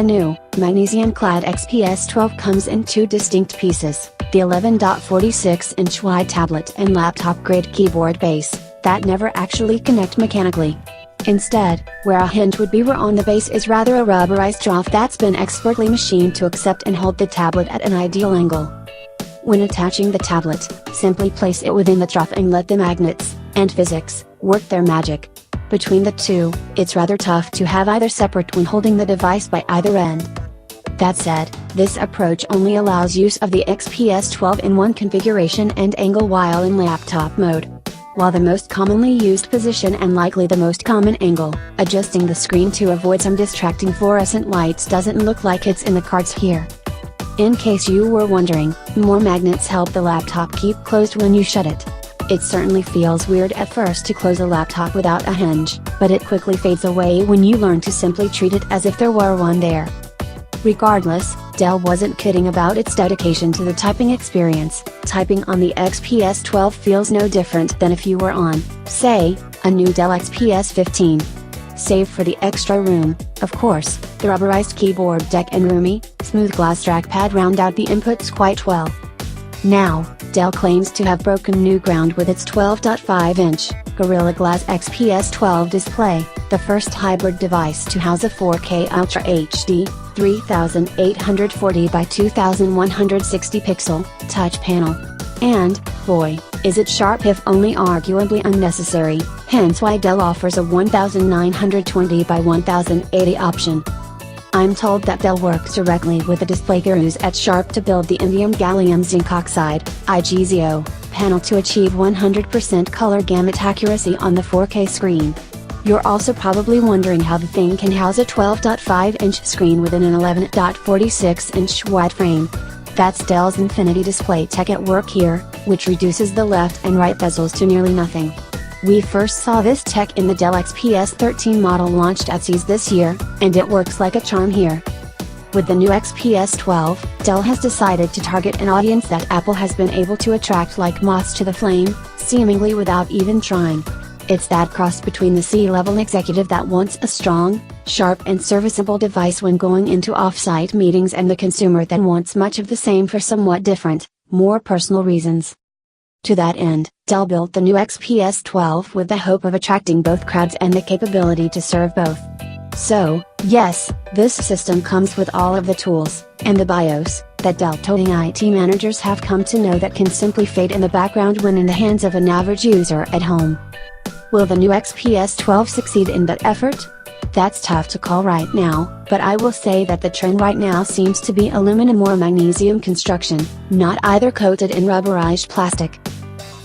new, magnesium-clad XPS 12 comes in two distinct pieces, the 11.46-inch wide tablet and laptop-grade keyboard base, that never actually connect mechanically. Instead, where a hinge would be on the base is rather a rubberized trough that's been expertly machined to accept and hold the tablet at an ideal angle. When attaching the tablet, simply place it within the trough and let the magnets, and physics, work their magic. Between the two, it's rather tough to have either separate when holding the device by either end. That said, this approach only allows use of the XPS 12 in one configuration and angle while in laptop mode. While the most commonly used position and likely the most common angle, adjusting the screen to avoid some distracting fluorescent lights doesn't look like it's in the cards here. In case you were wondering, more magnets help the laptop keep closed when you shut it. It certainly feels weird at first to close a laptop without a hinge, but it quickly fades away when you learn to simply treat it as if there were one there. Regardless, Dell wasn't kidding about its dedication to the typing experience. Typing on the XPS 12 feels no different than if you were on, say, a new Dell XPS 15. Save for the extra room, of course, the rubberized keyboard deck and roomy, smooth glass trackpad round out the inputs quite well. Now, Dell claims to have broken new ground with its 12.5-inch, Gorilla Glass XPS 12 display, the first hybrid device to house a 4K Ultra HD, 3840 by 2160 pixel, touch panel. And, boy, is it sharp if only arguably unnecessary, hence why Dell offers a 1920 by 1080 option. I'm told that Dell works directly with the display gurus at Sharp to build the indium gallium zinc oxide, IGZO, panel to achieve 100% color gamut accuracy on the 4K screen. You're also probably wondering how the thing can house a 12.5-inch screen within an 11.46-inch wide frame. That's Dell's Infinity display tech at work here, which reduces the left and right bezels to nearly nothing. We first saw this tech in the Dell XPS 13 model launched at CES this year, and it works like a charm here. With the new XPS 12, Dell has decided to target an audience that Apple has been able to attract like moths to the flame, seemingly without even trying. It's that cross between the C-level executive that wants a strong, sharp and serviceable device when going into off-site meetings and the consumer that wants much of the same for somewhat different, more personal reasons. To that end, Dell built the new XPS 12 with the hope of attracting both crowds and the capability to serve both. So, yes, this system comes with all of the tools, and the BIOS, that Dell-toting IT managers have come to know that can simply fade in the background when in the hands of an average user at home. Will the new XPS 12 succeed in that effort? That's tough to call right now, but I will say that the trend right now seems to be aluminum or magnesium construction, not either coated in rubberized plastic.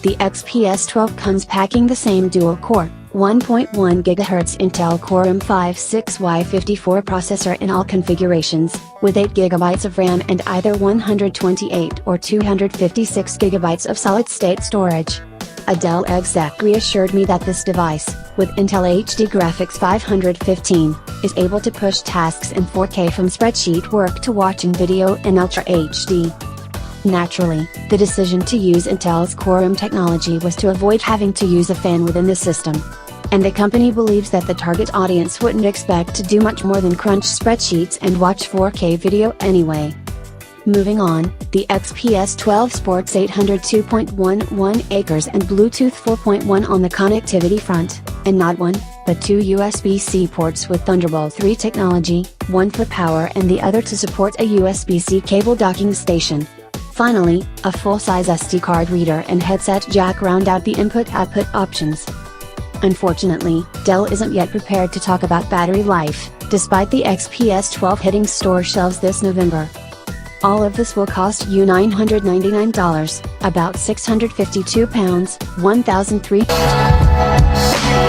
The XPS 12 comes packing the same dual-core, 1.1 GHz Intel Core M56Y54 processor in all configurations, with 8 GB of RAM and either 128 or 256 GB of solid-state storage. A Dell exec reassured me that this device, with Intel HD Graphics 515, is able to push tasks in 4K from spreadsheet work to watching video in Ultra HD. Naturally, the decision to use Intel's Core M technology was to avoid having to use a fan within the system. And the company believes that the target audience wouldn't expect to do much more than crunch spreadsheets and watch 4K video anyway. Moving on, the XPS 12 sports 802.11 acres and Bluetooth 4.1 on the connectivity front, and not one, but two USB-C ports with Thunderbolt 3 technology, one for power and the other to support a USB-C cable docking station. Finally, a full-size SD card reader and headset jack round out the input-output options. Unfortunately, Dell isn't yet prepared to talk about battery life, despite the XPS 12 hitting store shelves this November. All of this will cost you $999, about £652, $1,003.